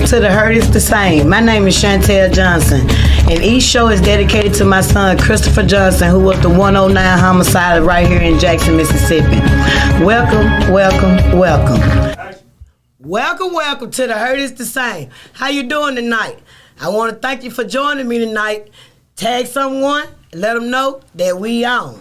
to The Hurt Is The Same. My name is Shantell Johnson, and each show is dedicated to my son, Christopher Johnson, who was the 109 homicide right here in Jackson, Mississippi. Welcome, welcome, welcome. Welcome to The Hurt Is The Same. How you doing tonight? I want to thank you for joining me tonight. Tag someone, let them know that we on.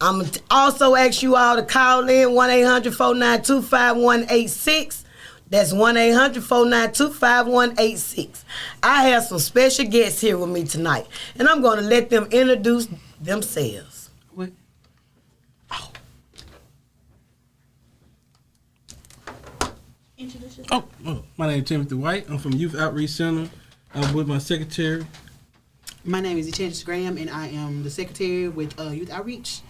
I'm going to also ask you all to call in 1-800-492-5186. That's 1-800-492-5186. I have some special guests here with me tonight, and I'm going to let them introduce themselves. What? Oh. Introduce yourself. My name is Timothy White. I'm from Youth Outreach Center. I'm with my secretary. My name is E26 Graham, and I am the secretary with Youth Outreach.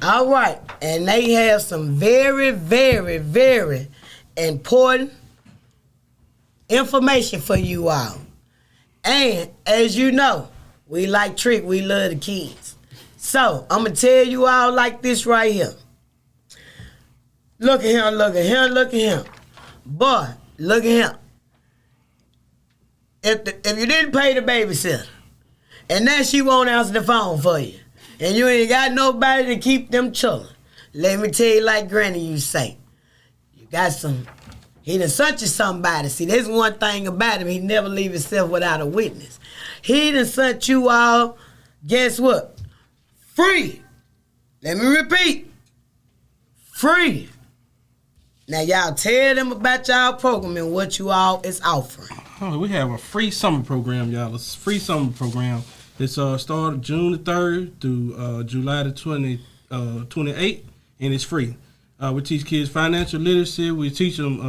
All right, and they have some very, very, very important information for you all. And as you know, we like Trick, we love the kids. So I'm gonna tell you all like this right here. Look at him, look at him, look at him. Boy, look at him. If you didn't pay the babysitter, and now she won't answer the phone for you, and you ain't got nobody to keep them children, let me tell you like Granny used to say, he done sent you somebody. See, there's one thing about him, he never leave himself without a witness. He done sent you all, guess what? Free. Let me repeat. Free. Now y'all tell them about y'all program and what you all is offering. Oh, we have a free summer program, y'all. It's a free summer program. It's started June the 3rd through July the 28th, and it's free. We teach kids financial literacy. We teach them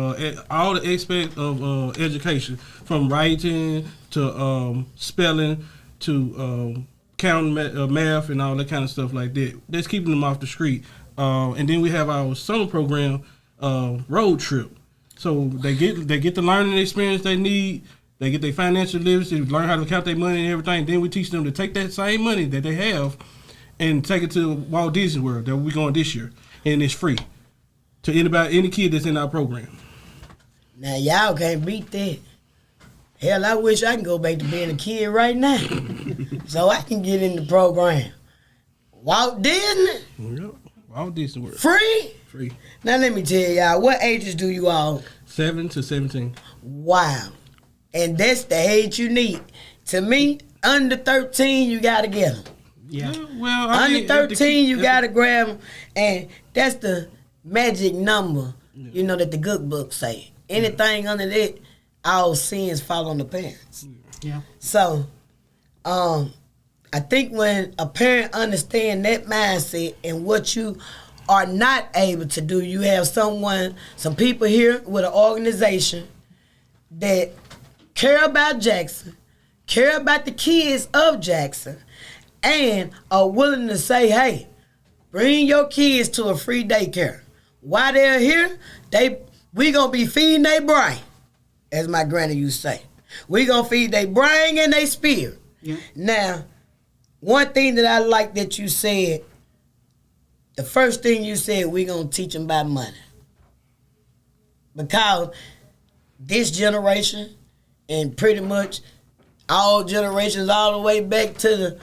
all the aspects of education, from writing to spelling to counting, math, and all that kind of stuff like that. That's keeping them off the street. And then we have our summer program, road trip. So they get the learning experience they need. They get their financial literacy, learn how to count their money and everything. Then we teach them to take that same money that they have and take it to Walt Disney World that we're going this year. And it's free to any kid that's in our program. Now, y'all can't beat that. Hell, I wish I can go back to being a kid right now so I can get in the program. Walt Disney? Yep. Walt Disney World. Free? Free. Now, let me tell y'all, what ages do you all? 7 to 17. Wow. And that's the age you need. To me, under 13, you got to get them. Yeah. Well, under 13, you got to grab them. And that's the magic number, you know, that the good book say. Anything under that, all sins fall on the parents. Yeah. So, I think when a parent understands that mindset and what you are not able to do, you have some people here with an organization that care about Jackson, care about the kids of Jackson, and are willing to say, hey, bring your kids to a free daycare. While they're here, we gonna be feeding their brain, as my granny used to say. We gonna feed their brain and their spirit. Yeah. Now, one thing that I like that you said, the first thing you said, we gonna teach them about money. Because this generation, and pretty much all generations all the way back to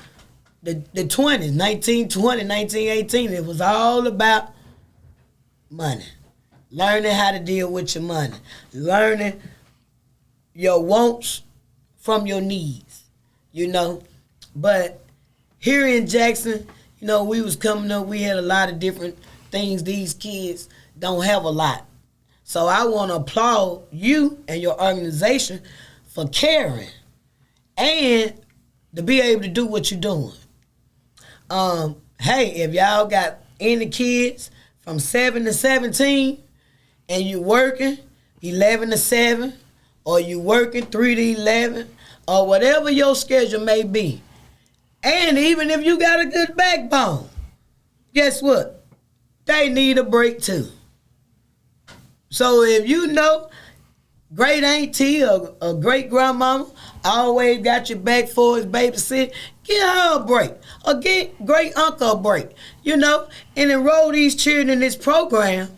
the 20s, 1920, 1918, it was all about money. Learning how to deal with your money. Learning your wants from your needs, you know. But here in Jackson, you know, we was coming up, we had a lot of different things. These kids don't have a lot. So I want to applaud you and your organization for caring and to be able to do what you're doing. Hey, if y'all got any kids from 7 to 17 and you working 11 to 7 or you working 3 to 11 or whatever your schedule may be, and even if you got a good backbone, guess what? They need a break too. So if you know great auntie or great grandmama always got your back for his babysit, get her a break. Or get great uncle a break. You know, and enroll these children in this program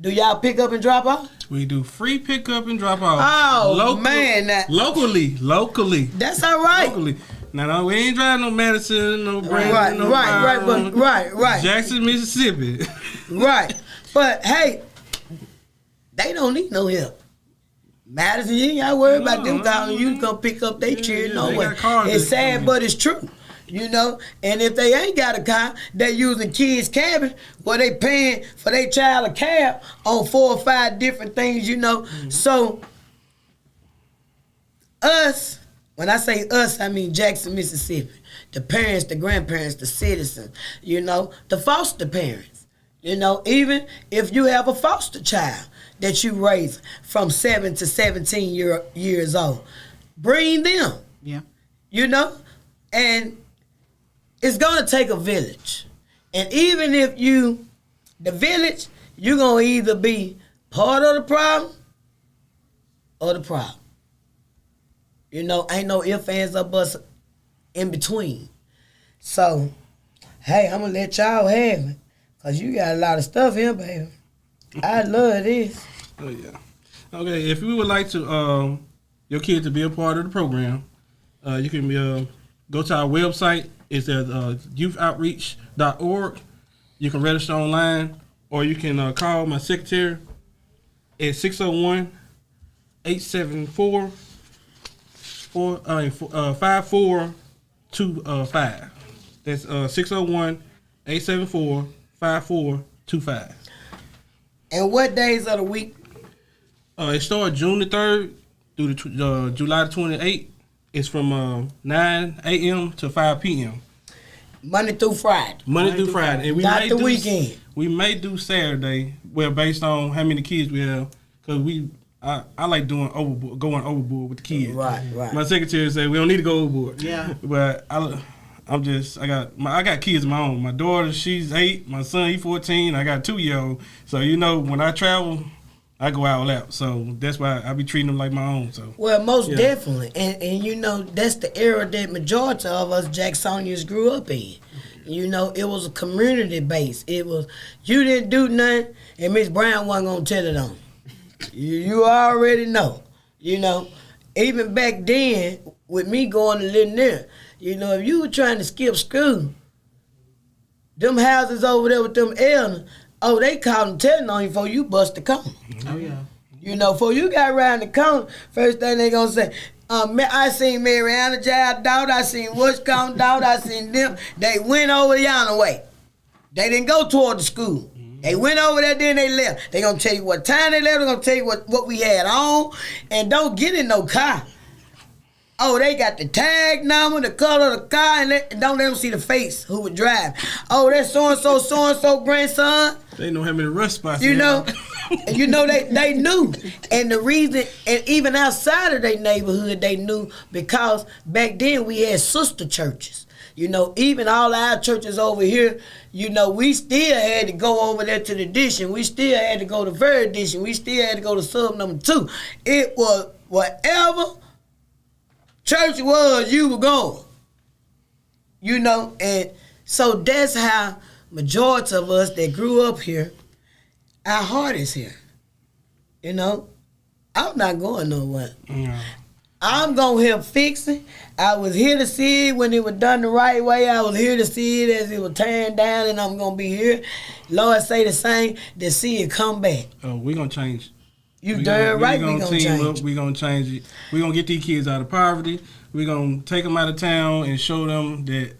Do y'all pick up and drop off? We do free pickup and drop off. Oh, man. Locally. That's all right. Locally. Now, no, we ain't driving no Madison, no Brandon, Right. Jackson, Mississippi. Right. But, hey, they don't need no help. Madison, you ain't got to worry about them calling you to come pick up their children. No way. It's sad, but it's true. You know, and if they ain't got a car, they using kids' cabin where they paying for their child a cab on 4 or 5 different things, you know. Mm-hmm. So, us, when I say us, I mean Jackson, Mississippi. The parents, the grandparents, the citizens, you know, the foster parents. You know, even if you have a foster child that you raise from 7 to 17 years old, bring them. Yeah. You know, and it's going to take a village. And even if the village, you're going to either be part of the problem or the problem. You know, ain't no ifs, ands, or buts in between. So, hey, I'm going to let y'all have it. Because you got a lot of stuff here, baby. I love this. Oh, yeah. Okay, if you would like to, your kid to be a part of the program, you can go to our website. It's at youthoutreach.org. You can register online, or you can call my secretary at 601-874-5425. That's 601-874-5425. And what days of the week? It starts June the 3rd through July the 28th. It's from 9 a.m. to 5 p.m. Monday through Friday. Monday through Friday. And we not the weekend. We may do Saturday, well, based on how many kids we have, because I like going overboard with the kids. Right. My secretary said we don't need to go overboard. Yeah. But I got kids of my own. My daughter, she's 8. My son, he's 14. I got a 2-year-old. So, you know, when I travel, I go all out. So that's why I be treating them like my own. So well, most definitely. And you know, that's the era that majority of us Jacksonians grew up in. You know, it was a community base. It was, you didn't do nothing, and Miss Brown wasn't going to tell it on you. You already know. You know, even back then, with me going to live there, you know, if you were trying to skip school, them houses over there with them elders, they called and telling on you before you bust the corner. Oh, yeah. You know, before you got around the corner, first thing they gonna say, I seen Mariana Giles' daughter, I seen Washcombe daughter, I seen them. They went over the yonder way. They didn't go toward the school. They went over there, then they left. They gonna tell you what time they left, they gonna tell you what we had on, and don't get in no car. Oh, they got the tag number, the color of the car, and don't let them see the face who would drive. Oh, that's so-and-so grandson. They know how many rust spots. You know, and you know they knew. And the reason, and even outside of their neighborhood, they knew because back then we had sister churches. You know, even all our churches over here, you know, we still had to go over there to the addition. We still had to go to Very Addition. We still had to go to sub number 2. It was whatever church was, you were going. You know, and so that's how majority of us that grew up here, our heart is here. You know, I'm not going nowhere. Yeah. I'm going to help fix it. I was here to see it when it was done the right way. I was here to see it as it was tearing down, and I'm going to be here. Lord say the same, to see it come back. Oh, we're going to change. You darn right we're going to change. We're going to change it. We're going to get these kids out of poverty. We're going to take them out of town and show them that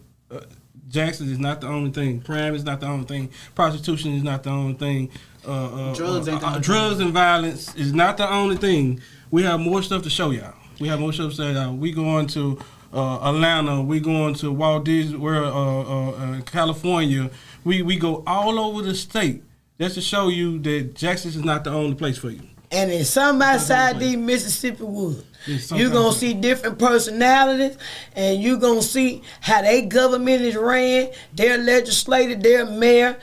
Jackson is not the only thing. Crime is not the only thing. Prostitution is not the only thing. Drugs and violence is not the only thing. We have more stuff to show y'all. We have more stuff to say. We going to Atlanta. We going to Walt Disney World, California. We go all over the state. That's to show you that Jackson is not the only place for you. And in some outside these Mississippi woods, you're going to see different personalities, and you're going to see how their government is ran, their legislator, their mayor,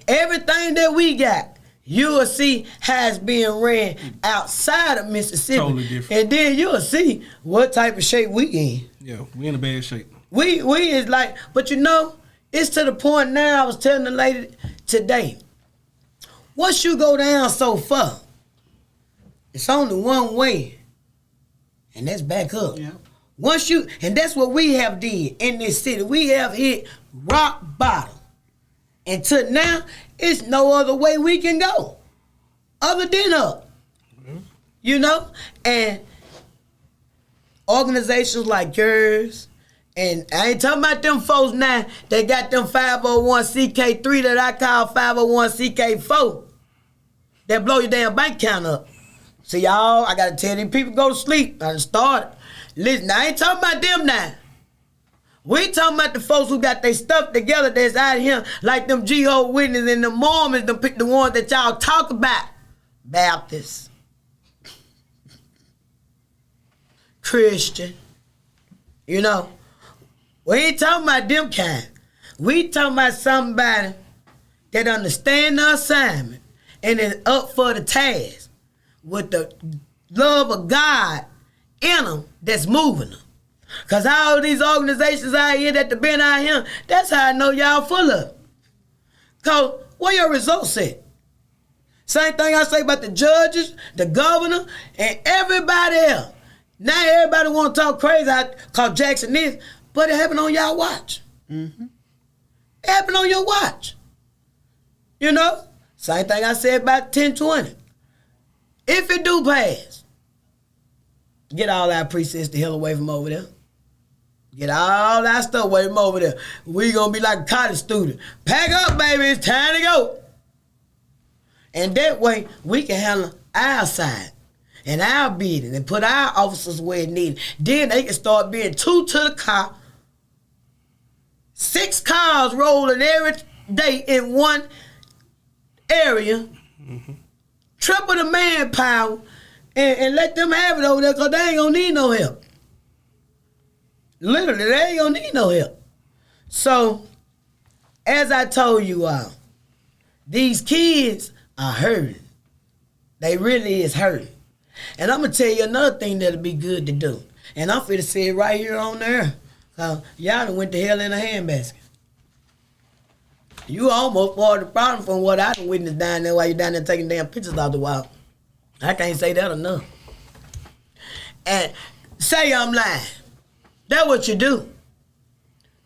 everything that we got. You will see how it's being ran outside of Mississippi. Totally different. And then you'll see what type of shape we in. Yeah, we in a bad shape. We is like, but you know, it's to the point now, I was telling the lady today, once you go down so far, it's only one way, and that's back up. Yeah. Once you, and that's what we have did in this city. We have hit rock bottom. Until now, it's no other way we can go other than up. Mm-hmm. You know? And organizations like yours, and I ain't talking about them folks now, they got them 501c3 that I call 501c4 that blow your damn bank account up. See, y'all, I got to tell these people go to sleep. I done started. Listen, I ain't talking about them now. We talking about the folks who got their stuff together that's out here like them Jehovah's Witnesses and the Mormons, the ones that y'all talk about. Baptists. Christian. You know, we ain't talking about them kind. We talking about somebody that understand the assignment and is up for the task with the love of God in them that's moving them. Because all these organizations out here that have been out here, that's how I know y'all full of it. Because where your results at? Same thing I say about the judges, the governor, and everybody else. Now everybody want to talk crazy call Jackson this, but it happened on y'all watch. Mm-hmm. It happened on your watch. You know? Same thing I said about 1020. If it do pass, get all our precincts the hell away from over there. Get all that stuff away from over there. We gonna be like a college student. Pack up, baby, it's time to go. And that way, we can handle our side and our bidding and put our officers where it needed. Then they can start being 2 to the car, 6 cars rolling every day in one area, triple the manpower, and let them have it over there because they ain't gonna need no help. Literally, they ain't gonna need no help. So, as I told you all, these kids are hurting. They really is hurting. And I'm gonna tell you another thing that'll be good to do. And I'm finna say it right here on there. Y'all done went to hell in a handbasket. You almost part of the problem from what I done witnessed down there while you down there taking damn pictures out the wild. I can't say that enough. And say I'm lying. That's what you do.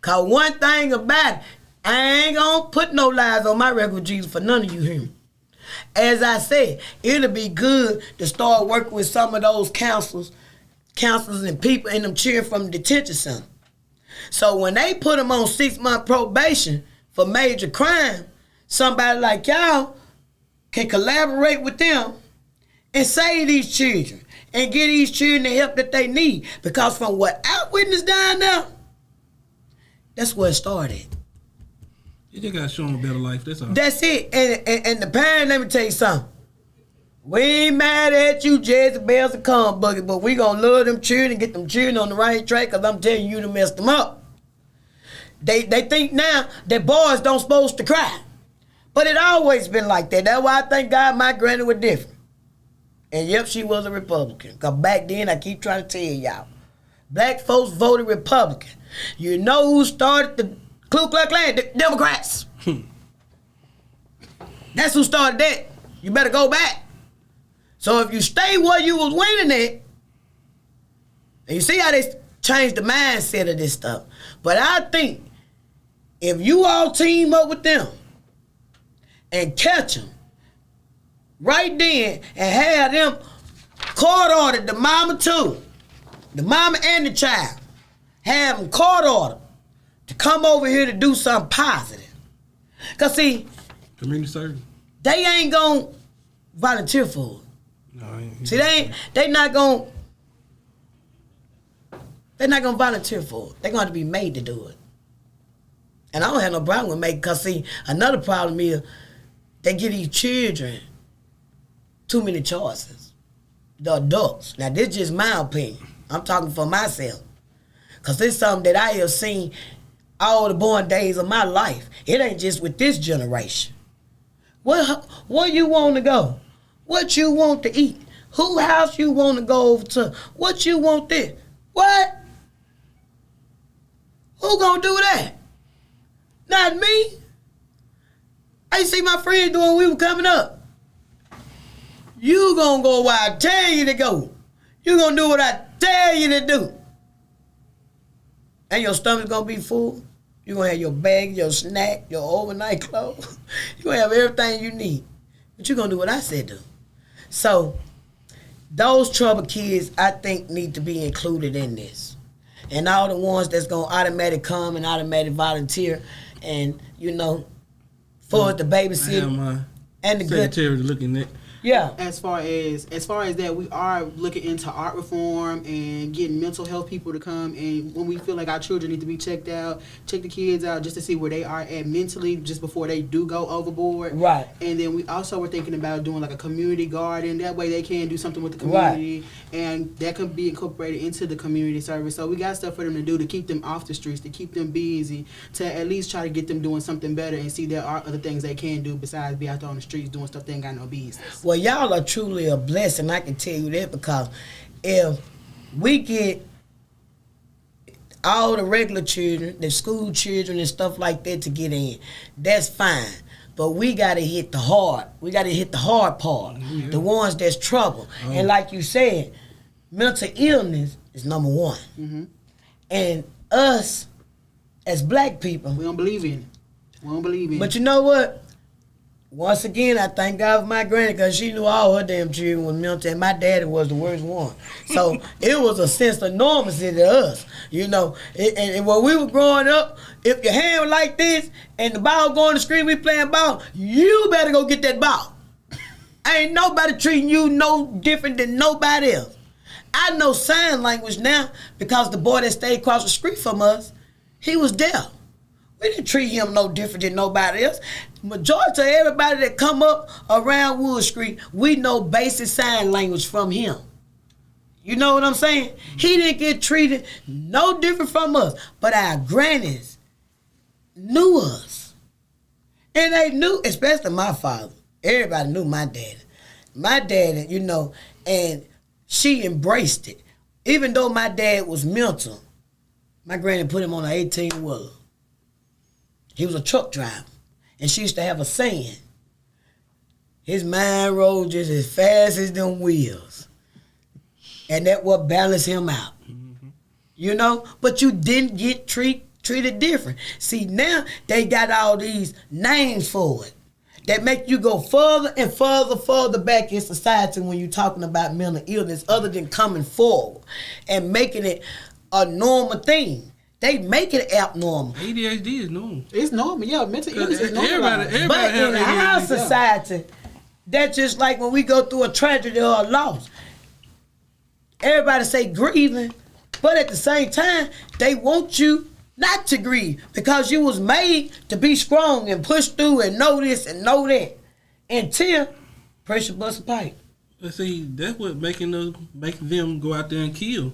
Cause one thing about it, I ain't gonna put no lies on my record with Jesus for none of you hear me. As I said, it'll be good to start working with some of those counselors and people in them cheering from the detention center. So when they put them on 6-month probation for major crime, somebody like y'all can collaborate with them and save these children and get these children the help that they need. Because from what I witnessed down there, that's where it started. You just got to show them a better life, that's all. That's it. And the parent, let me tell you something. We ain't mad at you, Jezebels and Cum Bucket, but we gonna love them children and get them children on the right track because I'm telling you to mess them up. They think now that boys don't supposed to cry. But it always been like that. That's why I thank God my granny was different. And yep, she was a Republican. Because back then, I keep trying to tell y'all, black folks voted Republican. You know who started the Ku Klux Klan? The Democrats. That's who started that. You better go back. So if you stay where you was winning at, and you see how they changed the mindset of this stuff. But I think if you all team up with them and catch them right then and have them court ordered, the mama too, the mama and the child, have them court ordered to come over here to do something positive. Because see, community service, they ain't gonna volunteer for it. No, see, they're not gonna volunteer for it. They're gonna have to be made to do it. And I don't have no problem with making, because see, another problem is they give these children too many choices. The adults. Now, this is just my opinion. I'm talking for myself. Because this is something that I have seen all the born days of my life. It ain't just with this generation. Where you want to go? What you want to eat? Who house you want to go over to? What you want this? What? Who gonna do that? Not me. I see my friends doing when we were coming up. You gonna go where I tell you to go. You gonna do what I tell you to do. And your stomach's gonna be full. You gonna have your bag, your snack, your overnight clothes. You gonna have everything you need. But you gonna do what I said to. So, those troubled kids, I think, need to be included in this. And all the ones that's gonna automatic come and automatic volunteer, and for the babysitter and the secretary looking at. Yeah. As far as that, we are looking into art reform and getting mental health people to come. And when we feel like our children need to be checked out, check the kids out just to see where they are at mentally, just before they do go overboard. Right. And then we also were thinking about doing like a community garden. That way they can do something with the community, right. And that can be incorporated into the community service. So we got stuff for them to do to keep them off the streets, to keep them busy, to at least try to get them doing something better and see there are other things they can do besides be out there on the streets doing stuff they ain't got no business. Well, y'all are truly a blessing, I can tell you that, because if we get all the regular children, the school children and stuff like that to get in, that's fine. But we got to hit the hard. We got to hit the hard part, the ones that's trouble. Oh. And like you said, mental illness is number one. Mm-hmm. And us, as black people, we don't believe in it. We don't believe in it. But you know what? Once again, I thank God for my granny, because she knew all her damn children was mental, and my daddy was the worst one. So it was a sense of normalcy to us, And when we were growing up, if your hand was like this and the ball going to the screen, we playing ball, you better go get that ball. Ain't nobody treating you no different than nobody else. I know sign language now because the boy that stayed across the street from us, he was deaf. We didn't treat him no different than nobody else. Majority of everybody that come up around Wood Street, we know basic sign language from him. You know what I'm saying? He didn't get treated no different from us. But our grannies knew us. And they knew, especially my father. Everybody knew my daddy. My daddy, and she embraced it. Even though my dad was mental, my granny put him on an 18-wheeler. He was a truck driver. And she used to have a saying, his mind rolled just as fast as them wheels. And that what balanced him out. Mm-hmm. But you didn't get treated different. See, now they got all these names for it that make you go further and further back in society when you're talking about mental illness, other than coming forward and making it a normal thing. They make it abnormal. ADHD is normal. It's normal, yeah. Mental illness is normal. Everybody but in our society, that's just like when we go through a tragedy or a loss. Everybody say grieving, but at the same time, they want you not to grieve because you was made to be strong and push through and know this and know that until pressure bust a pipe. But see, that's what making them go out there and kill.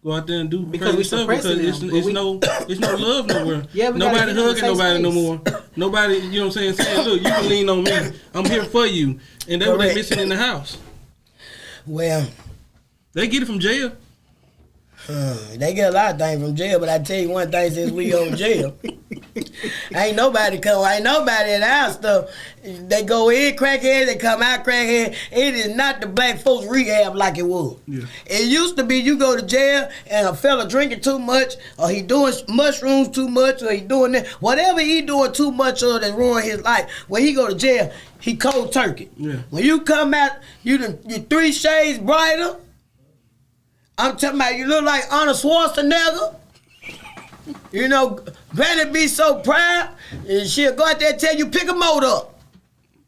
Go out there and do because we stuff because it's no love nowhere. Yeah, nobody hugging nobody no more. Nobody, you know what I'm saying, look, you can lean on me. I'm here for you. And that's what they're missing in the house. Well, they get it from jail. They get a lot of things from jail, but I tell you one thing, since we on jail, ain't nobody in the house stuff. They go in crackhead, they come out crackhead. It is not the black folks rehab like it was. Yeah. It used to be you go to jail and a fella drinking too much, or he doing mushrooms too much, or he doing that. Whatever he doing too much of that ruin his life, when he go to jail, he cold turkey. Yeah. When you come out, you 3 shades brighter. I'm talking about you look like Arnold Schwarzenegger. Granny be so proud, and she'll go out there and tell you, pick a motor up.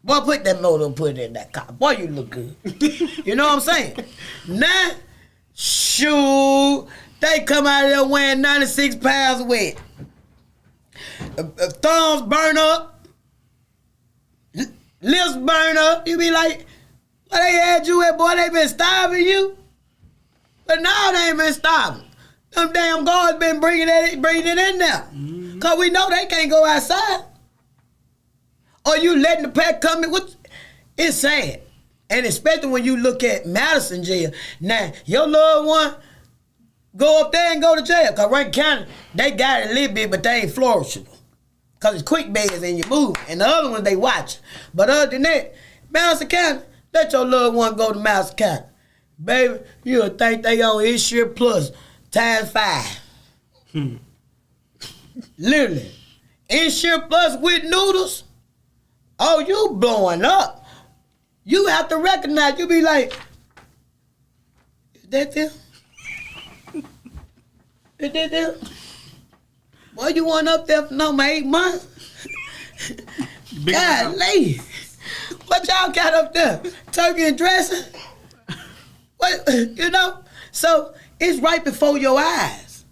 Boy, put that motor and put it in that car. Boy, you look good. You know what I'm saying? Now, shoot, they come out of there weighing 96 pounds wet. Thumbs burn up. Lips burn up. You be like, what they had you at, boy? They been starving you? But now they ain't been stopping. Them damn guards been bringing it in there. Mm-hmm. Because we know they can't go outside. Or you letting the pack come in. It's sad. And especially when you look at Madison jail. Now, your loved one, go up there and go to jail. Because Rankin County, they got it a little bit, but they ain't flourishable. Because it's quick beds and you move. And the other ones, they watch. But other than that, Madison County, Let your loved one go to Mouse County. Baby, you'll think they on Insure Plus times 5. Literally. Insure Plus with noodles. Oh, you blowing up. You have to recognize. You be like, is that them? Is that them? Boy, you went up there for no 8 months? Golly. What y'all got up there? Turkey and dressing? What, you know? So it's right before your eyes.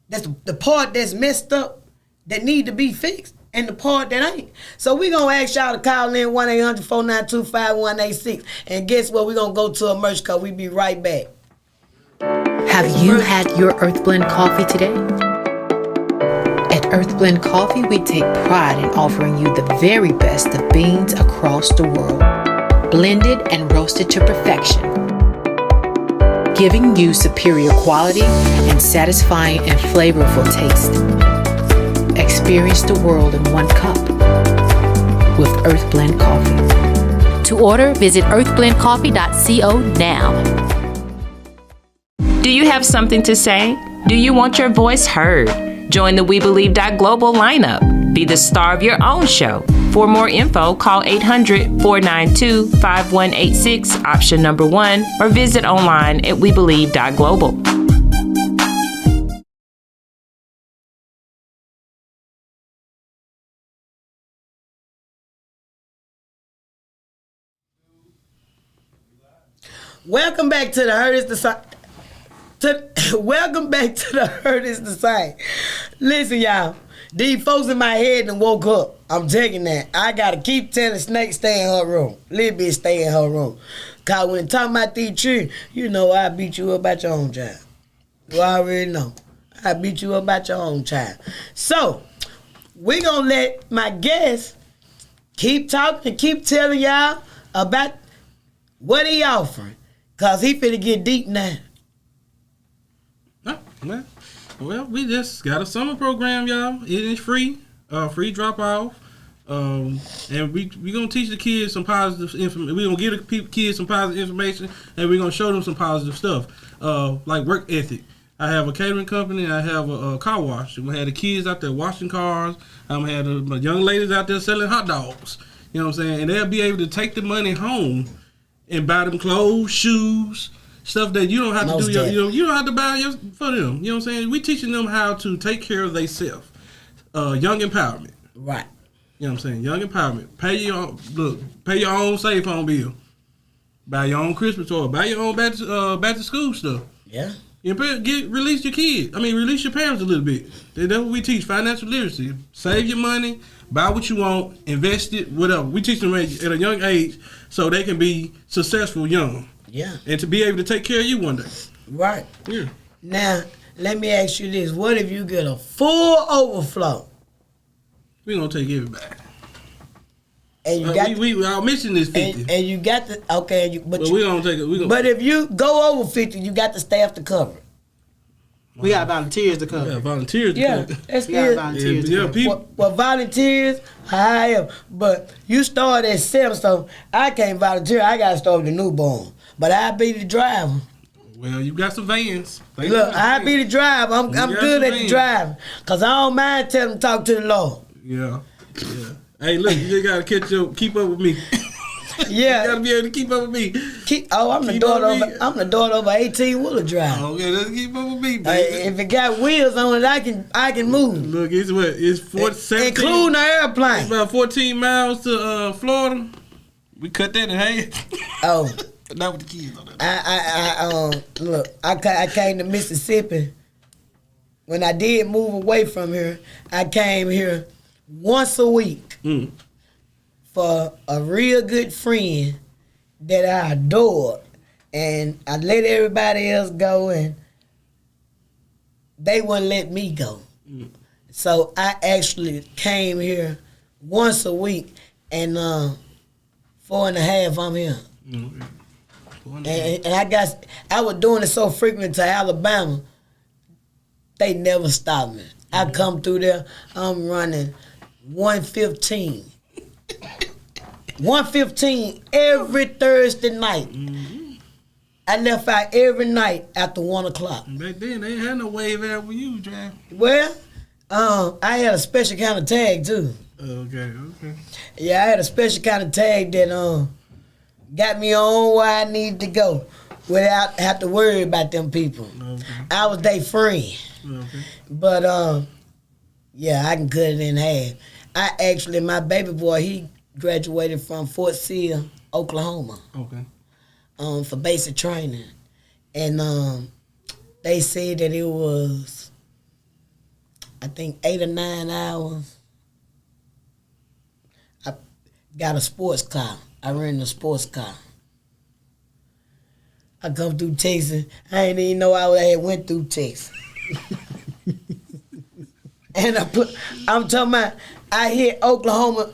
That's the part that's messed up that need to be fixed and the part that ain't. So we going to ask y'all to call in 1-800-492-5186. And guess what? We going to go to a merch call. We be right back. Have you had your Earth Blend coffee today? At Earth Blend Coffee, we take pride in offering you the very best of beans across the world, blended and roasted to perfection, giving you superior quality and satisfying and flavorful taste. Experience the world in one cup with Earth Blend Coffee. To order, visit earthblendcoffee.co now. Do you have something to say? Do you want your voice heard? Join the We Believe Global lineup. Be the star of your own show. For more info, call 800-492-5186, option number 1, or visit online at webelieve.global. Welcome back to the Heard is the Same. Welcome back to the Heard is the Same. Listen, y'all. These folks in my head done woke up. I'm taking that. I gotta keep telling Snake stay in her room. Little bitch stay in her room. Cause when talking about these children, you know I beat you up about your own child. You already know. I beat you up about your own child. So, we gonna let my guest keep talking and keep telling y'all about what he offering. Cause he finna get deep now. Well, we just got a summer program, y'all. It is free, free drop off, and we gonna teach the kids some positive information. We gonna give the kids some positive information, and we gonna show them some positive stuff, like work ethic. I have a catering company. I have a car wash. We had the kids out there washing cars. Had the young ladies out there selling hot dogs. You know what I'm saying? And they'll be able to take the money home and buy them clothes, shoes, stuff that you don't have to do. You don't have to buy for them. You know what I'm saying? We teaching them how to take care of themselves. Young empowerment. Right. You know what I'm saying? Young empowerment. Pay your own safe home bill. Buy your own Christmas toy. Buy your own back to school stuff. Yeah. Release your kids. Release your parents a little bit. That's what we teach. Financial literacy. Save your money. Buy what you want. Invest it. Whatever. We teach them at a young age so they can be successful young. Yeah. And to be able to take care of you one day. Right. Yeah. Now, let me ask you this. What if you get a full overflow? We're going to take everybody. And you got our mission is 50. And you got the, okay. But we're going to take it. But if you go over 50, you got the staff to cover it. We got volunteers to cover. Yeah, volunteers to cover. That's we got volunteers to cover. People. Well, volunteers, I am. But you start at 7, so I can't volunteer. I got to start with the newborn. But I be the driver. Well, you got some vans. Look, I be the driver. I'm good at the driving. Because I don't mind telling them to talk to the Lord. Yeah. Hey, look, you just got to keep up with me. Yeah. You got to be able to keep up with me. I'm the daughter of an 18-wheeler driver. Okay, let's keep up with me, baby. If it got wheels on it, I can move. Look, it's 17. Including the airplane. It's about 14 miles to Florida. We cut that in half. Oh. Not with the kids on that. Look, I came to Mississippi. When I did move away from here, I came here once a week for a real good friend that I adored. And I let everybody else go, and they wouldn't let me go. So I actually came here once a week, and 4.5 I'm here. And I was doing it so frequently to Alabama, they never stopped me. I come through there, I'm running 115. 1:15 every Thursday night. I left out every night after 1 o'clock. Back then, they ain't had no wave out when you was driving. Well, I had a special kind of tag too. Okay. Yeah, I had a special kind of tag that got me on where I needed to go without have to worry about them people. Okay. I was their friend. Okay. But yeah, I can cut it in half. My baby boy, he graduated from Fort Sill, Oklahoma. Okay. For basic training. And they said that it was, I think, 8 or 9 hours. I got a sports car. I rented a sports car. I come through Texas. I didn't even know I had went through Texas. And I'm talking about, I hit Oklahoma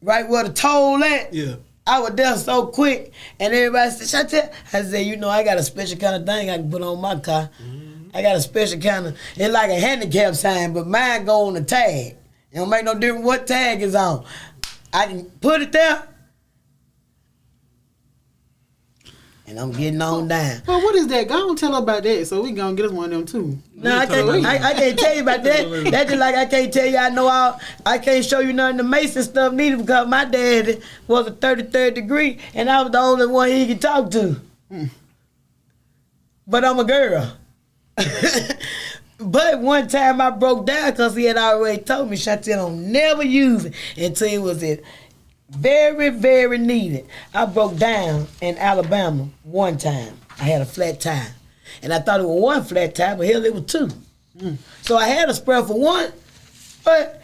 right where the toll at. Yeah. I was there so quick, and everybody said, Shantell. I said, I got a special kind of thing I can put on my car. I got a special kind of, it's like a handicap sign, but mine go on the tag. It don't make no difference what tag is on. I can put it there, and I'm getting on down. Well, what is that? Go on tell her about that so we gonna get us one of them too. No, I can't tell you about that. That's just like I can't tell you I can't show you none of the Mason stuff neither because my dad was a 33rd degree and I was the only one he could talk to. But I'm a girl. But one time I broke down because he had already told me, Shantell, don't never use it until it was very, very needed. I broke down in Alabama one time. I had a flat tire. And I thought it was one flat tire, but hell, it was two. So I had a spare for one, but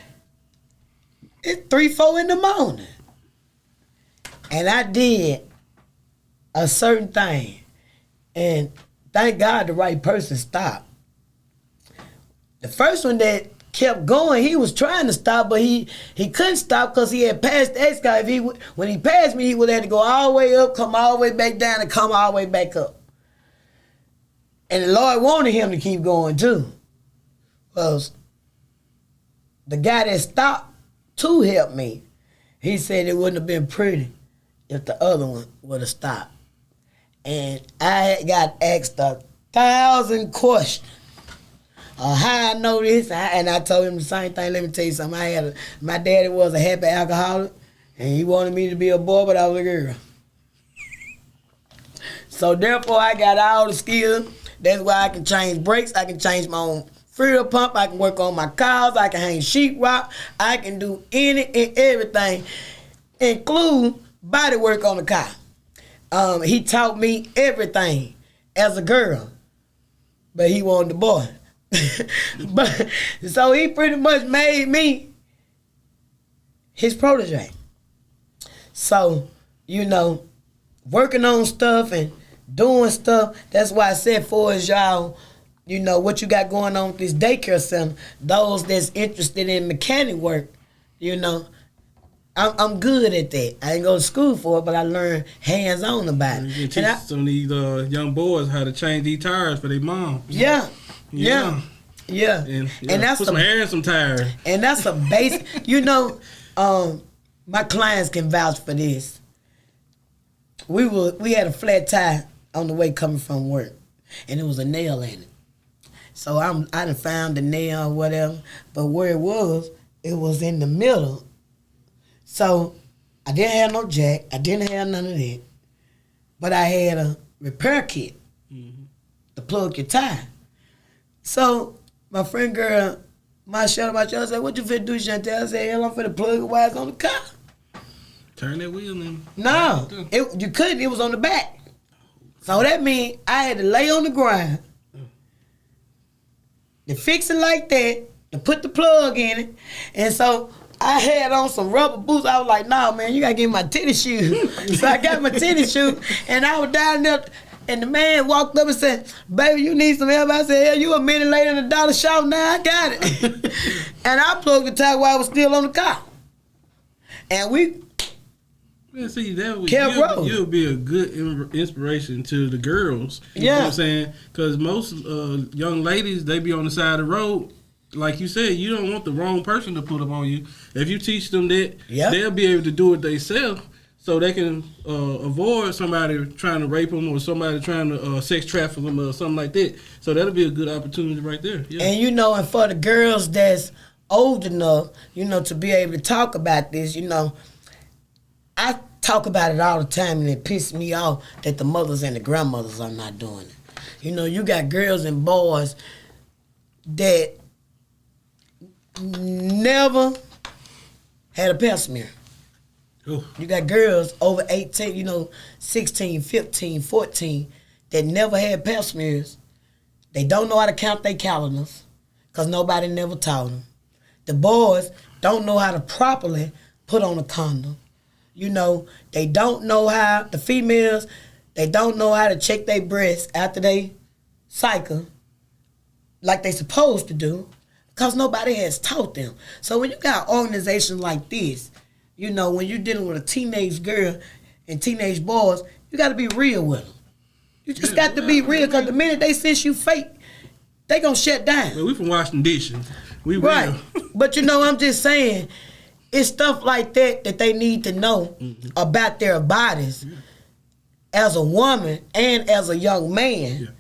it's 3, 4 in the morning. And I did a certain thing. And thank God the right person stopped. The first one that kept going, he was trying to stop, but he couldn't stop because he had passed the X car. When he passed me, he would have to go all the way up, come all the way back down, and come all the way back up. And the Lord wanted him to keep going too. Because the guy that stopped to help me, he said it wouldn't have been pretty if the other one would have stopped. And I got asked 1,000 questions. How I know this, and I told him the same thing. Let me tell you something. My daddy was a happy alcoholic, and he wanted me to be a boy, but I was a girl. So therefore, I got all the skills. That's why I can change brakes. I can change my own fuel pump. I can work on my cars. I can hang sheetrock. I can do any and everything, include body work on the car. He taught me everything as a girl, but he wanted the boy. But so he pretty much made me his protege. So, working on stuff and doing stuff, that's why I said for us, y'all, what you got going on with this daycare center, those that's interested in mechanic work, I'm good at that. I didn't go to school for it, but I learned hands-on about it. You teach some of these young boys how to change these tires for their mom. Yeah. And that's put some air in some tires. And that's a basic, my clients can vouch for this. We had a flat tire on the way coming from work, and it was a nail in it. So I done found the nail or whatever, but where it was in the middle. So I didn't have no jack. I didn't have none of that. But I had a repair kit to plug your tire. So my friend girl, my shoulder said, "What you finna do, Shantell?" I said, "Hell, I'm finna plug the wires on the car." Turn that wheel in. No, you couldn't. It was on the back. So that means I had to lay on the ground to fix it like that, to put the plug in it. And so I had on some rubber boots. I was like, "Nah, man, you gotta give me my tennis shoes." So I got my tennis shoes, and I was down there. And the man walked up and said, "Baby, you need some help?" I said, "Hell, you a minute later than $1 short now. I got it." And I plugged the tire while I was still on the car. And we see, you'll be a good inspiration to the girls. You know what I'm saying? Because most young ladies, they be on the side of the road. Like you said, you don't want the wrong person to put up on you. If you teach them that, they'll be able to do it themselves. so they can avoid somebody trying to rape them or somebody trying to sex traffic them or something like that. So that'll be a good opportunity right there. Yeah. And and for the girls that's old enough, to be able to talk about this, I talk about it all the time, and it pisses me off that the mothers and the grandmothers are not doing it. You got girls and boys that never had a pap smear. Ooh. You got girls over 18, 16, 15, 14 that never had pap smears. They don't know how to count their calendars because nobody never taught them. The boys don't know how to properly put on a condom. They don't know how, the females, they don't know how to check their breasts after they cycle like they supposed to do because nobody has taught them. So when you got organizations like this, when you're dealing with a teenage girl and teenage boys, you got to be real with them. You just got to be real because the minute they sense you fake, they going to shut down. Well, we from Washington, D.C. We right. real. But I'm just saying, it's stuff like that they need to know about their bodies as a woman and as a young man,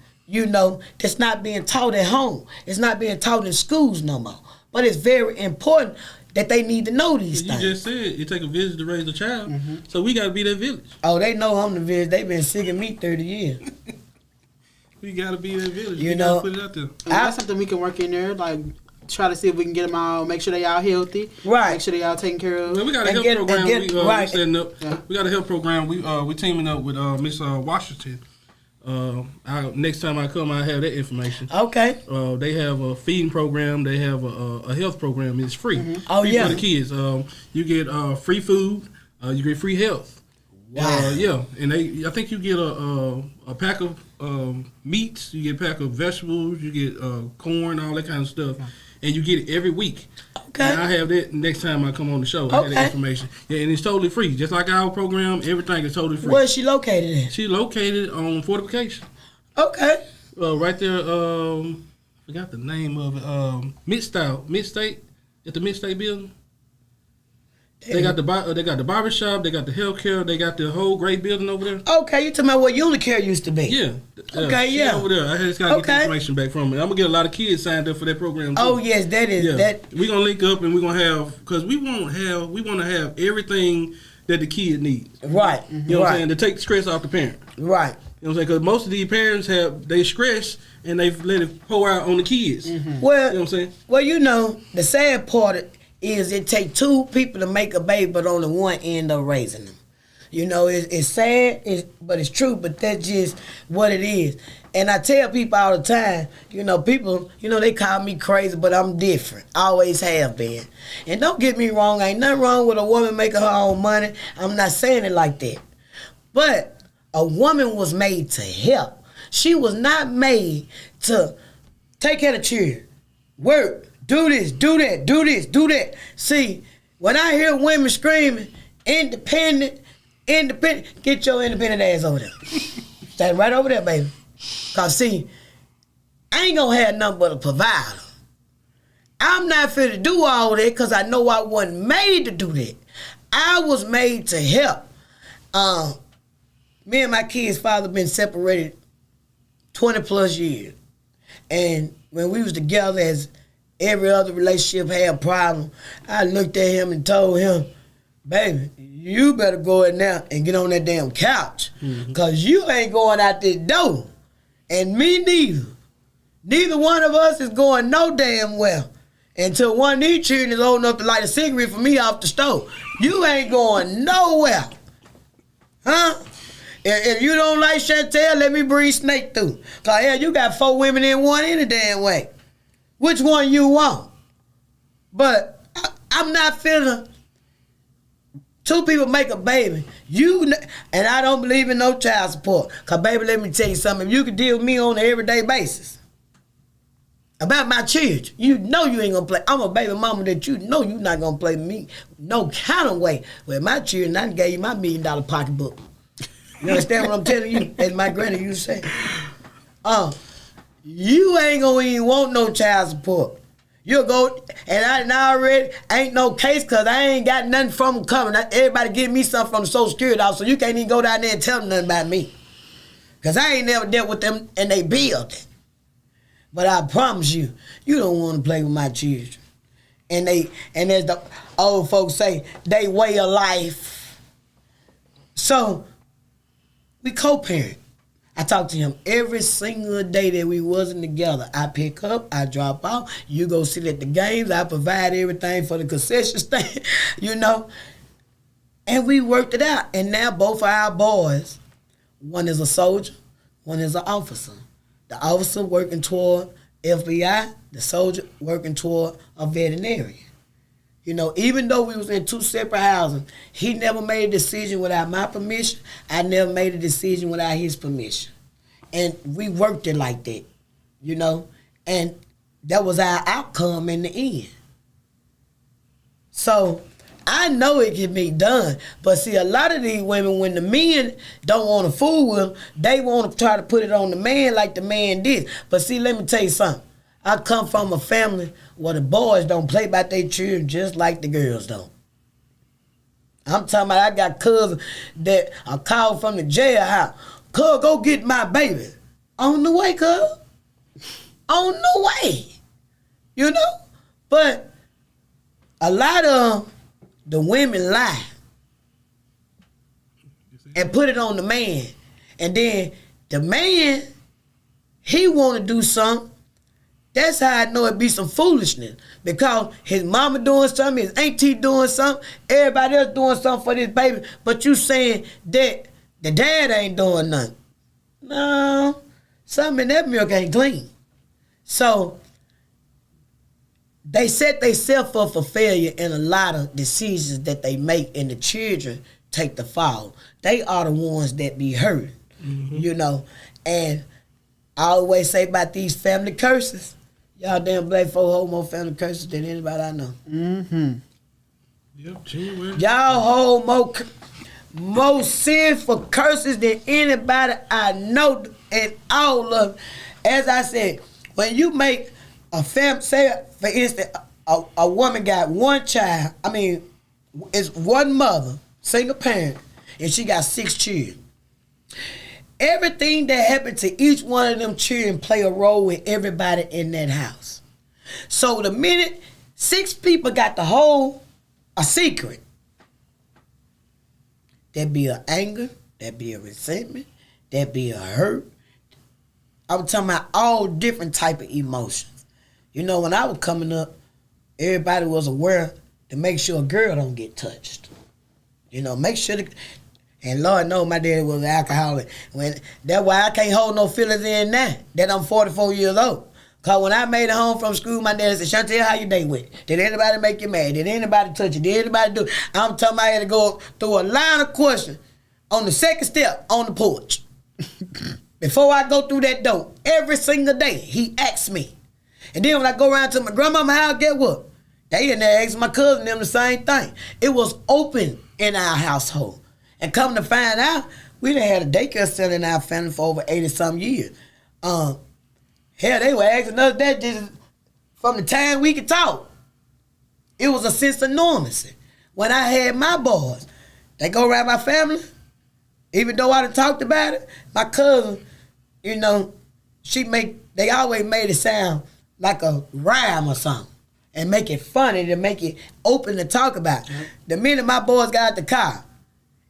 that's not being taught at home. It's not being taught in schools no more. But it's very important that they need to know these things. You just said it take a village to raise a child, so we got to be that village. Oh, they know I'm the village. They've been sick of me 30 years. We got to be that village. We got to put it out there. And that's something we can work in there, like try to see if we can get them all, make sure they all healthy. Right. Make sure they all taken care of. Well, we got a health program we setting up. Yeah. We got a health program. We teaming up with Miss Washington. Next time I come, I have that information. Okay. They have a feeding program. They have a health program. It's free. Oh, free yeah. for the kids. You get free food. You get free health. Wow. Yeah, and I think you get a pack of meats. You get a pack of vegetables. You get corn, all that kind of stuff. And you get it every week. Okay. And I have that next time I come on the show. I have that information. Yeah, and it's totally free. Just like our program, everything is totally free. Where is she located at? She's located on Fortification. Okay. Right there, forgot the name of it. Mid-State, at the Mid-State building. They got the barbershop, they got the healthcare, they got the whole great building over there. Okay, you talking about where Unicare used to be? Yeah. Okay, yeah. Over there. I just got to get the information back from it. I'm going to get a lot of kids signed up for that program too. Oh, yes, that is. Yeah. That. We're going to link up and we're going to have, because we want to have everything that the kid needs. Right. You know what I'm saying? To take the stress off the parent. Right. You know what I'm saying? Because most of these parents they stress and they've let it pour out on the kids. Well, you know what I'm saying? Well, the sad part is it take two people to make a baby, but only one end up raising them. It's sad, but it's true, but that's just what it is. And I tell people all the time, people, they call me crazy, but I'm different. Always have been. And don't get me wrong, ain't nothing wrong with a woman making her own money. I'm not saying it like that. But a woman was made to help. She was not made to take care of children, work, do this, do that, do this, do that. See, when I hear women screaming, independent, get your independent ass over there. Stand right over there, baby. Because, see, I ain't going to have nothing but a provider. I'm not fit to do all that because I know I wasn't made to do that. I was made to help. Me and my kid's father been separated 20 plus years. And when we was together, as every other relationship had a problem, I looked at him and told him, baby, you better go in there and get on that damn couch because you ain't going out this door. And me neither. Neither one of us is going no damn well until one of these children is old enough to light a cigarette for me off the stove. You ain't going nowhere. Huh? If you don't like Shantell, let me breathe snake through. Because, hell, you got 4 women in one any damn way. Which one you want? But I'm not feeling 2 people make a baby. And I don't believe in no child support. Because, baby, let me tell you something. If you can deal with me on an everyday basis about my children, you know you ain't going to play. I'm a baby mama that you know you're not going to play me no kind of way. With my children, I gave you my $1 million pocketbook. You understand what I'm telling you? As my granny used to say. You ain't gonna even want no child support. You'll go, and I already ain't no case because I ain't got nothing from them coming. Everybody give me something from the Social Security office, so you can't even go down there and tell them nothing about me. Because I ain't never dealt with them and they building. But I promise you, you don't want to play with my children. And as the old folks say, they way of life. So, we co-parent. I talk to him every single day that we wasn't together. I pick up, I drop off, you go sit at the games, I provide everything for the concession stand, you know. And we worked it out. And now both of our boys, one is a soldier, one is an officer. The officer working toward FBI, the soldier working toward a veterinarian. You know, even though we was in two separate houses, he never made a decision without my permission. I never made a decision without his permission. And we worked it like that, you know. And that was our outcome in the end. So I know it can be done. But see, a lot of these women, when the men don't want to fool with them, they want to try to put it on the man like the man did. But see, let me tell you something. I come from a family where the boys don't play by their children just like the girls don't. I'm talking about I got cousins that are called from the jailhouse. Cuz, go get my baby. On the way, cuz. On the way. You know? But a lot of the women lie and put it on the man. And then the man, he want to do something. That's how I know it be some foolishness. Because his mama doing something, his auntie doing something, everybody else doing something for this baby, but you saying that the dad ain't doing nothing. No, something in that milk ain't clean. So, they set themselves up for failure in a lot of decisions that they make, and the children take the fall. They are the ones that be hurt, you know. And I always say about these family curses, y'all damn black folk hold more family curses than anybody I know. Yep, January. Y'all hold more sinful curses than anybody I know, and all of them. As I said, when you make a family, say for instance, a woman got one child, I mean, it's one mother, single parent, and she got 6 children. Everything that happened to each one of them children play a role with everybody in that house. So the minute 6 people got to hold a secret, there'd be an anger, there'd be a resentment, there'd be a hurt. I'm talking about all different type of emotions. You know, when I was coming up, everybody was aware to make sure a girl don't get touched. You know, make sure and Lord knows my daddy was an alcoholic. That's why I can't hold no feelings in now that I'm 44 years old. Because when I made it home from school, my dad said, Shantell, how your day went? Did anybody make you mad? Did anybody touch you? Did anybody do it? I'm talking about I had to go through a line of questions on the second step on the porch. Before I go through that door, every single day, he asks me. And then when I go around to my grandmama's house, get what? They in there asking my cousin them the same thing. It was open in our household. And come to find out, we done had a daycare center in our family for over 80-some years. Hell, they were asking us that just from the time we could talk. It was a sense of normalcy. When I had my boys, they go around my family, even though I done talked about it, my cousin, you know, they always made it sound like a rhyme or something and make it funny to make it open to talk about. Mm-hmm. The minute my boys got out the car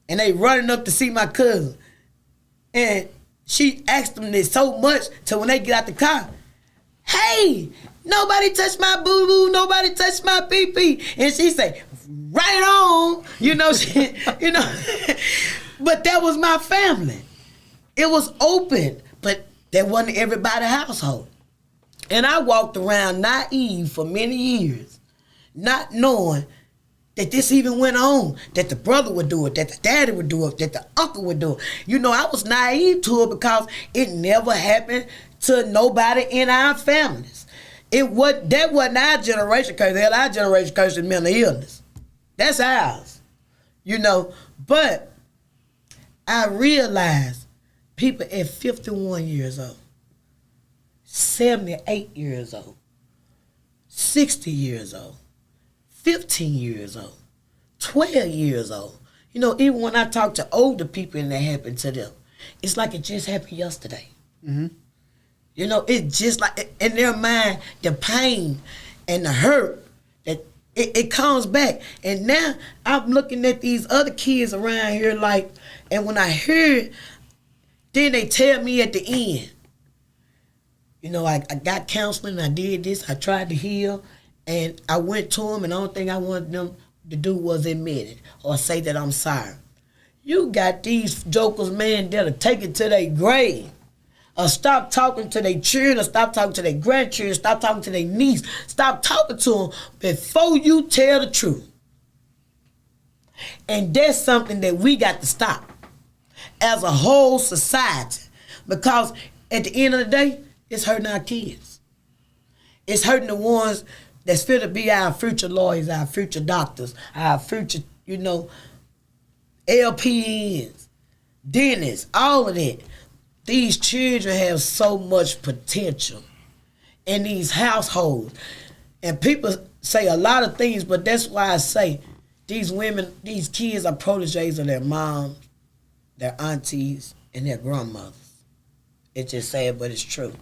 and they running up to see my cousin, and she asked them this so much till when they get out the car, hey, nobody touched my boo-boo, nobody touched my pee-pee. And she say, right on, you know, but that was my family. It was open, but that wasn't everybody's household. And I walked around naive for many years, not knowing that this even went on, that the brother would do it, that the daddy would do it, that the uncle would do it. You know, I was naive to it because it never happened to nobody in our families. That wasn't our generation curse. Hell, our generation curse is mental illness. That's ours, you know. But I realized people at 51 years old, 78 years old, 60 years old, 15 years old, 12 years old. You know, even when I talk to older people and that happened to them, it's like it just happened yesterday. Mm-hmm. You know, it's just like in their mind, the pain and the hurt, that it comes back. And now I'm looking at these other kids around here like, and when I hear it, then they tell me at the end, you know, I got counseling, I did this, I tried to heal, and I went to them, and the only thing I wanted them to do was admit it or say that I'm sorry. You got these jokers, man, that'll take it to their grave. Or stop talking to their children, or stop talking to their grandchildren, stop talking to their niece. Stop talking to them before you tell the truth. And that's something that we got to stop as a whole society. Because at the end of the day, it's hurting our kids. It's hurting the ones that's fit to be our future lawyers, our future doctors, our future, you know, LPNs, dentists, all of that. These children have so much potential in these households. And people say a lot of things, but that's why I say these women, these kids are proteges of their moms, their aunties, and their grandmothers. It's just sad, but it's true.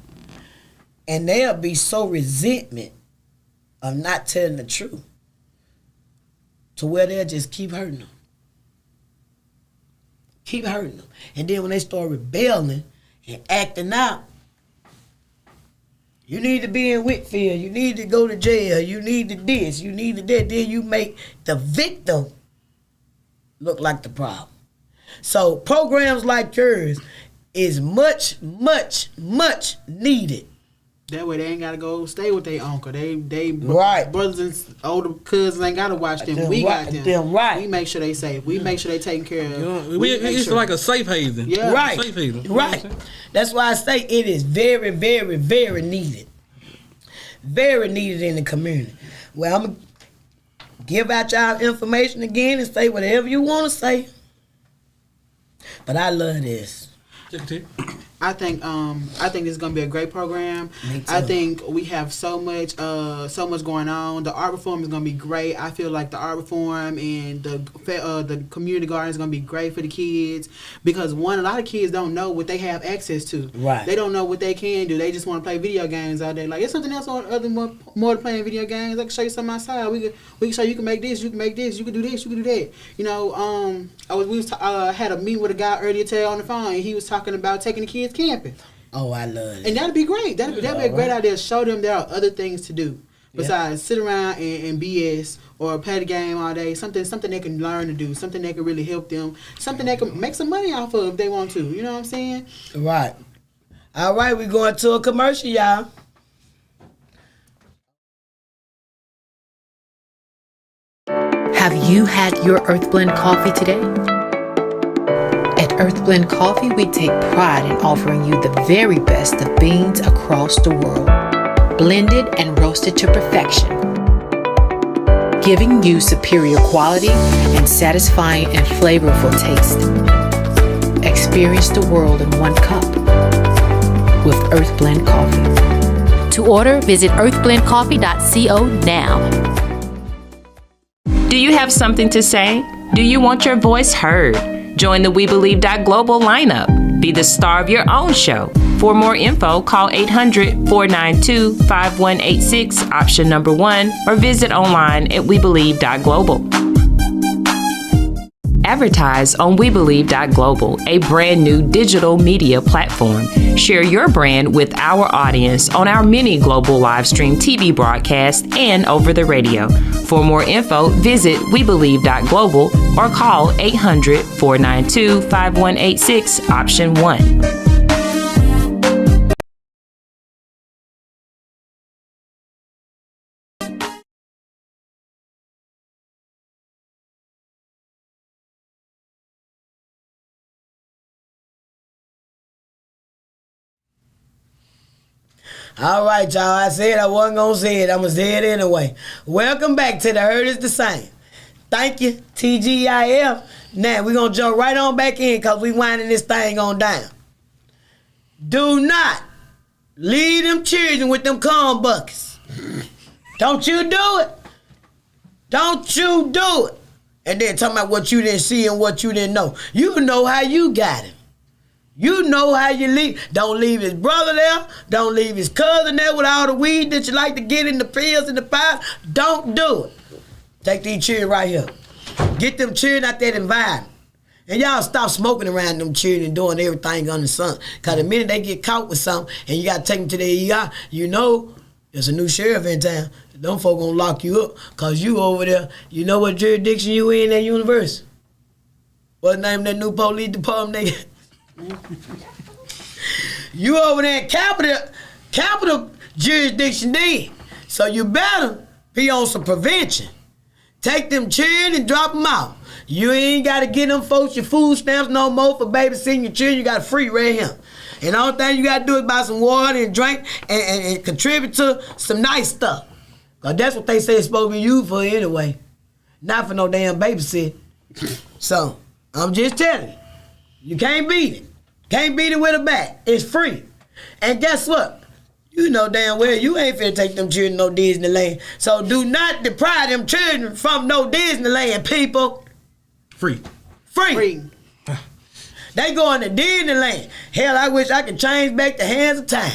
And they'll be so resentment of not telling the truth to where they'll just keep hurting them. Keep hurting them. And then when they start rebelling and acting out, you need to be in Whitfield, you need to go to jail, you need to this, you need to that. Then you make the victim look like the problem. So programs like yours is much, much, much needed. That way they ain't gotta go stay with their uncle. They Right. brothers and older cousins ain't gotta watch them. Them We right- got them. them right. We make sure they safe. We make sure they taken care of. You know, We make it's sure- like a safe haven. Yeah. Right. Safe haven. You know what I'm Right. saying? That's why I say it is very, very, very needed. Very needed in the community. Well, I'm going to give out y'all information again and say whatever you want to say. But I love this. I think this is gonna be a great program. Me too. I think we have so much going on. The art reform is gonna be great. I feel like the art reform and the community garden is gonna be great for the kids because a lot of kids don't know what they have access to. Right. They don't know what they can do. They just want to play video games all day. Like it's something else other than more than playing video games. I can show you something outside. We can show you can make this. You can make this. You can do this. You can do that. You know, I had a meeting with a guy earlier today on the phone, and he was talking about taking the kids camping. Oh, I love it. And that'd be great. That'd be a great idea. Show them there are other things to do besides sit around and BS or play the game all day. Something they can learn to do. Something that can really help them. Something they can make some money off of if they want to. You know what I'm saying? Right. All right, we're going to a commercial, y'all. Have you had your Earth Blend coffee today? At Earth Blend Coffee, we take pride in offering you the very best of beans across the world, blended and roasted to perfection, giving you superior quality and satisfying and flavorful taste. Experience the world in one cup with Earth Blend Coffee. To order, visit earthblendcoffee.co now. Do you have something to say? Do you want your voice heard? Join the We Believe Global lineup. Be the star of your own show. For more info, call 800-492-5186, option number 1, or visit online at webelieve.global. Advertise on webelieve.global, a brand new digital media platform. Share your brand with our audience on our many global live stream TV broadcasts and over the radio. For more info, visit webelieve.global or call 800-492-5186, option 1. All right, y'all. I said I wasn't going to say it. I'm going to say it anyway. Welcome back to The Herd is the Same. Thank you, TGIF. Now, we're going to jump right on back in because we winding this thing on down. Do not leave them children with them corn buckets. Don't you do it. Don't you do it. And then talking about what you didn't see and what you didn't know. You know how you got him. You know how you leave. Don't leave his brother there. Don't leave his cousin there with all the weed that you like to get in the fields and the fires. Don't do it. Take these children right here. Get them children out that environment. And y'all stop smoking around them children and doing everything under the sun. Because the minute they get caught with something and you got to take them to the ER, you know there's a new sheriff in town. Them folk going to lock you up because you over there. You know what jurisdiction you in that university? What's the name of that new police department they got? You over there in capital jurisdiction then. So you better be on some prevention. Take them children and drop them out. You ain't got to get them folks your food stamps no more for babysitting your children. You got free right here. And the only thing you got to do is buy some water and drink and contribute to some nice stuff. Because that's what they say it's supposed to be used for anyway. Not for no damn babysit. So, I'm just telling you. You can't beat it. Can't beat it with a bat. It's free. And guess what? You know damn well you ain't finna take them children to no Disneyland. So do not deprive them children from no Disneyland, people. Free. They going to Disneyland. Hell, I wish I could change back the hands of time.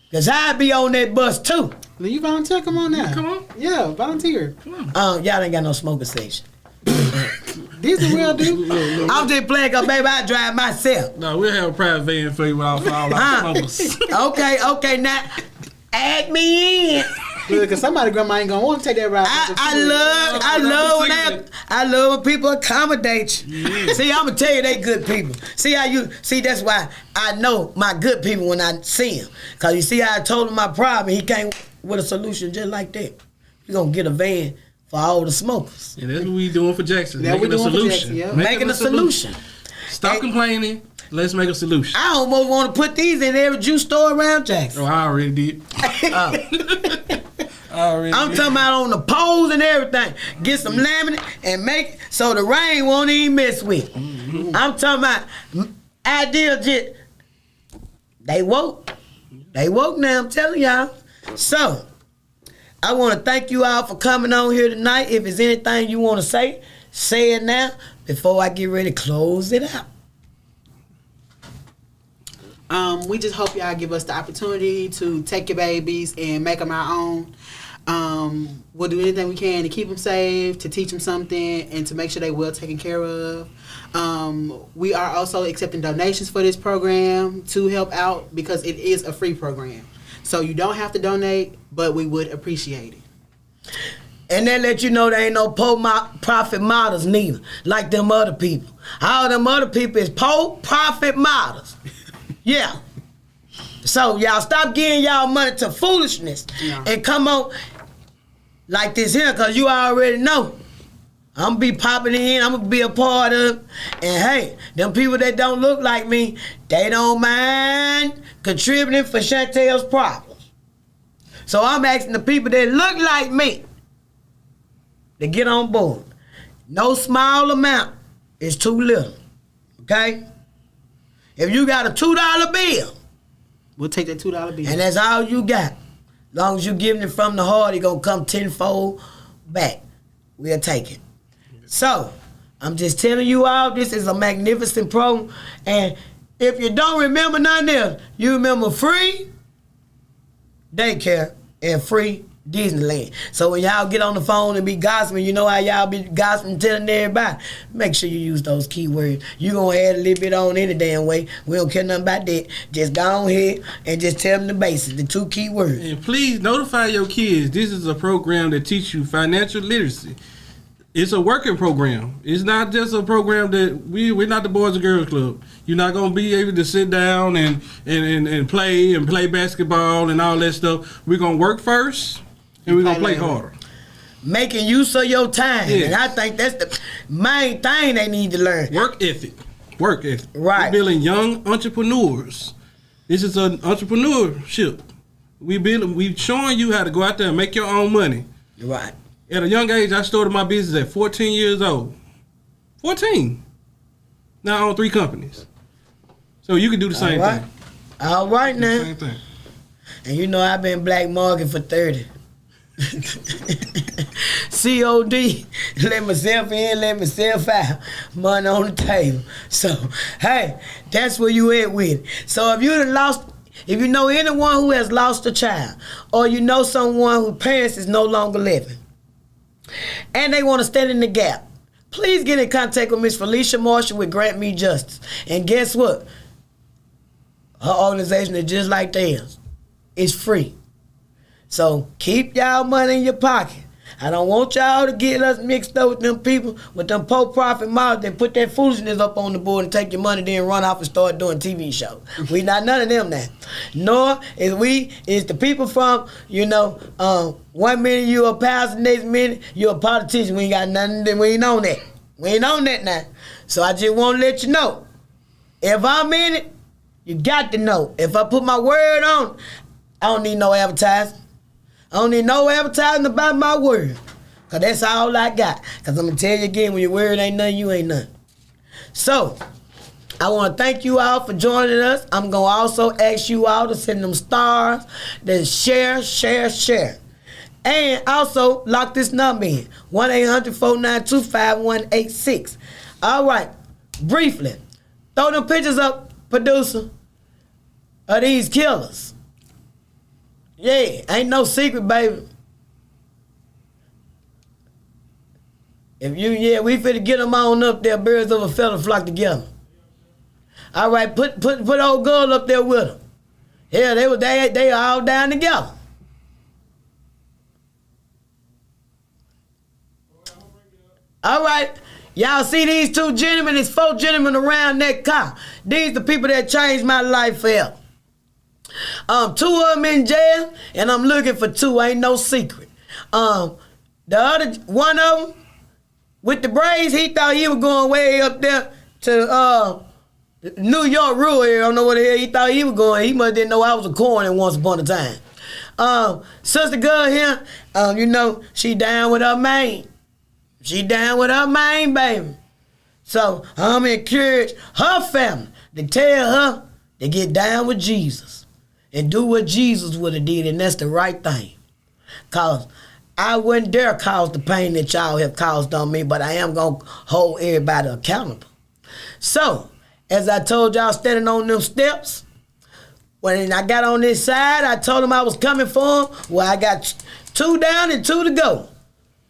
Because I'd be on that bus too. Well, you volunteer? Come on now. Come on. Yeah, volunteer. Come on. Y'all ain't got no smoking station. Disney will do. I'm just playing because, baby, I drive myself. No, we'll have a private van for you with all our smokers. Okay, now, add me in. Because somebody grandma ain't gonna want to take that ride. I love when people accommodate you. Yeah. See, I'm gonna tell you they good people. See, that's why I know my good people when I see him. Cause you see how I told him my problem, he came with a solution just like that. We gonna get a van for all the smokers. And that's what we doing for Jackson. That Making a we doing for solution. Jackson, yeah. Making a solution. Stop complaining. Let's make a solution. I almost want to put these in every juice store around Jackson. Oh, I already did. I'm talking about on the poles and everything. Get some laminate and make it so the rain won't even mess with it. Mm-hmm. I'm talking about ideal jet. They woke. They woke now, I'm telling y'all. So, I want to thank you all for coming on here tonight. If there's anything you want to say it now before I get ready to close it out. We just hope y'all give us the opportunity to take your babies and make them our own. We'll do anything we can to keep them safe, to teach them something, and to make sure they're well taken care of. We are also accepting donations for this program to help out because it is a free program. So you don't have to donate, but we would appreciate it. And they let you know there ain't no profit models neither, like them other people. All them other people is profit models. Yeah. So y'all stop giving y'all money to foolishness and come on like this here, because you already know. I'm going to be popping in. I'm going to be a part of it. And hey, them people that don't look like me, they don't mind contributing for Shantell's problems. So I'm asking the people that look like me to get on board. No small amount is too little. Okay? If you got a $2 bill, we'll take that $2 bill. and that's all you got. As long as you giving it from the heart, it's going to come tenfold back. We'll take it. So, I'm just telling you all, this is a magnificent program. And if you don't remember nothing else, you remember free daycare and free Disneyland. So when y'all get on the phone and be gossiping, you know how y'all be gossiping, telling everybody, make sure you use those keywords. You gonna add a little bit on any damn way. We don't care nothing about that. Just go on here and just tell them the basics, the 2 keywords. And please notify your kids. This is a program that teaches you financial literacy. It's a working program. It's not just a program that we're not the Boys and Girls Club. You're not gonna be able to sit down and play basketball and all that stuff. We're gonna work first. And we're going to play harder. Making use of your time. Yes. And I think that's the main thing they need to learn. Work ethic. Right. We're Right. building young entrepreneurs. This is an entrepreneurship. We're showing you how to go out there and make your own money. Right. At a young age, I started my business at 14 years old. 14. Now I own 3 companies. So you can do the same thing. All right now. Same thing. And you know I've been black market for 30. COD, let myself in, let myself out. Money on the table. So, hey, that's where you at with it. So if you know anyone who has lost a child, or you know someone whose parents is no longer living, and they want to stand in the gap, please get in contact with Miss Felicia Marshall with Grant Me Justice. And guess what? Her organization is just like theirs. It's free. So keep y'all money in your pocket. I don't want y'all to get us mixed up with them people, with them poor profit models that put that foolishness up on the board and take your money, then run off and start doing TV shows. We not none of them now. Nor is the people from, 1 minute you a pastor, next minute you a politician. We ain't got nothing, we ain't on that. We ain't on that now. So I just want to let you know, if I'm in it, you got to know. If I put my word on, I don't need no advertising. I don't need no advertising about my word. Because that's all I got. Because I'm going to tell you again, when your word ain't nothing, you ain't nothing. So, I want to thank you all for joining us. I'm going to also ask you all to send them stars, then share. And also, lock this number in, 1-800-492-5186. All right, briefly, throw them pictures up, producer, of these killers. Yeah, ain't no secret, baby. We finna get them on up there, birds of a feather flock together. All right, put old girl up there with them. Yeah, they all down together. All right, y'all see these two gentlemen? There's 4 gentlemen around that car. These the people that changed my life forever. 2 of them in jail, and I'm looking for 2. Ain't no secret. The other one of them with the braids, he thought he was going way up there to New York rural area. I don't know what the hell he thought he was going. He must didn't know I was a coroner once upon a time. Sister girl here, she down with her man. She down with her man, baby. So I'm encourage her family to tell her to get down with Jesus. And do what Jesus would have did, and that's the right thing. Because I wouldn't dare cause the pain that y'all have caused on me, but I am going to hold everybody accountable. So, as I told y'all standing on them steps, when I got on this side, I told them I was coming for them. Well, I got 2 down and 2 to go.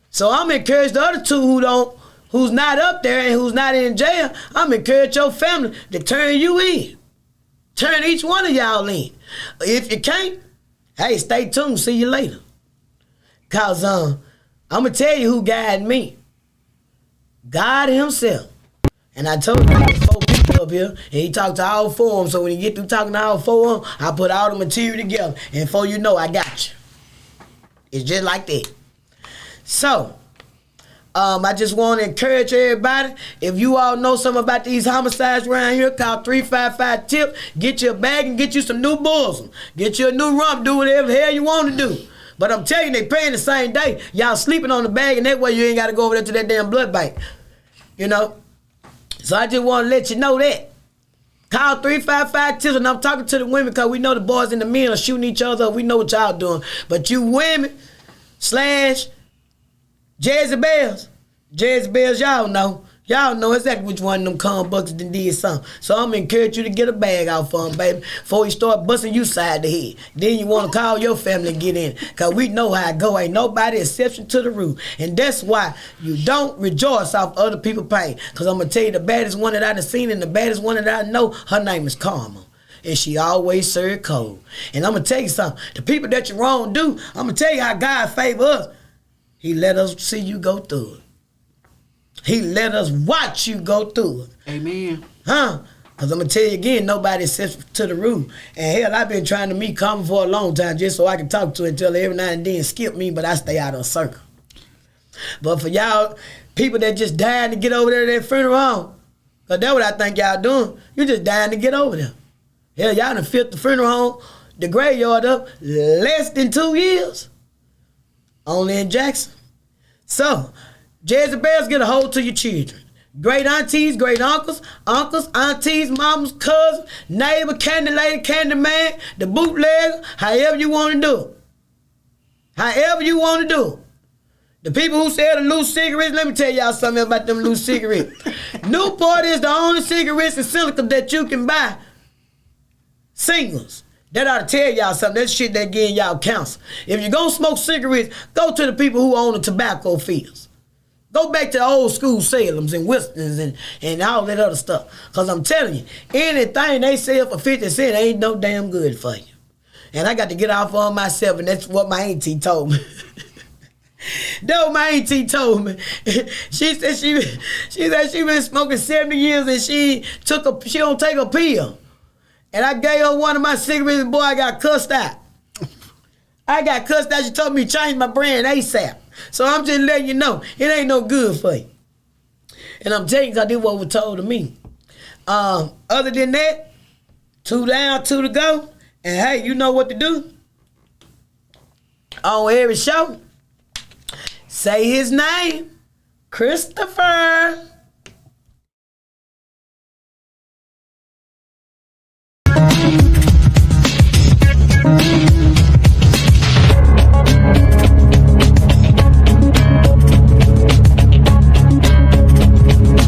So I'm encouraged the other 2 who's not up there and who's not in jail, I'm encouraged your family to turn you in. Turn each one of y'all in. If you can't, hey, stay tuned. See you later. Because I'm going to tell you who guided me. God himself. And I told you there was 4 people up here, and he talked to all 4 of them. So when you get through talking to all 4 of them, I put all the material together. And before you know, I got you. It's just like that. So, I just want to encourage everybody, if you all know something about these homicides around here, call 355-TIP, get you a bag and get you some new bosom. Get you a new rump, do whatever the hell you want to do. But I'm telling you, they paying the same day. Y'all sleeping on the bag, and that way you ain't got to go over there to that damn blood bank. So I just want to let you know that. Call 355-TIP, and I'm talking to the women because we know the boys and the men are shooting each other up. We know what y'all doing. But you women / Jezebels, y'all know. Y'all know exactly which one of them cum buckets done did something. So I'm going to encourage you to get a bag out for them, baby, before he start busting you side the head. Then you want to call your family and get in. Because we know how it go. Ain't nobody exception to the rule. And that's why you don't rejoice off other people's pain. Because I'm going to tell you, the baddest one that I done seen and the baddest one that I know, her name is Karma. And she always served cold. And I'm going to tell you something. The people that you wrong do, I'm going to tell you how God favor us. He let us see you go through it. He let us watch you go through it. Amen. Because I'm going to tell you again, nobody sets to the rule. And hell, I've been trying to meet Carmen for a long time just so I can talk to her and tell her every now and then skip me, but I stay out of her circle. But for y'all, people that just dying to get over there to their funeral home, because that's what I think y'all doing. You just dying to get over there. Hell, y'all done filled the funeral home, the graveyard up, less than 2 years. Only in Jackson. So, Jezebels, get a hold to your children. Great aunties, great uncles, aunties, mamas, cousins, neighbor, candy lady, candy man, the bootlegger, however you want to do it. However you want to do it. The people who sell the loose cigarettes, let me tell y'all something about them loose cigarettes. Newport is the only cigarettes in silica that you can buy singles. That ought to tell y'all something. That shit that getting y'all cancer. If you're going to smoke cigarettes, go to the people who own the tobacco fields. Go back to the old school Salems and Wistons and all that other stuff. Because I'm telling you, anything they sell for 50 cents ain't no damn good for you. And I got to get off on myself, and that's what my auntie told me. That's what my auntie told me. She said she been smoking 70 years and she don't take a pill. And I gave her one of my cigarettes, and boy, I got cussed out. She told me to change my brand ASAP. So I'm just letting you know, it ain't no good for you. And I'm telling you, because this is what was told to me. Other than that, 2 down, 2 to go. And hey, you know what to do. On every show, say his name, Christopher.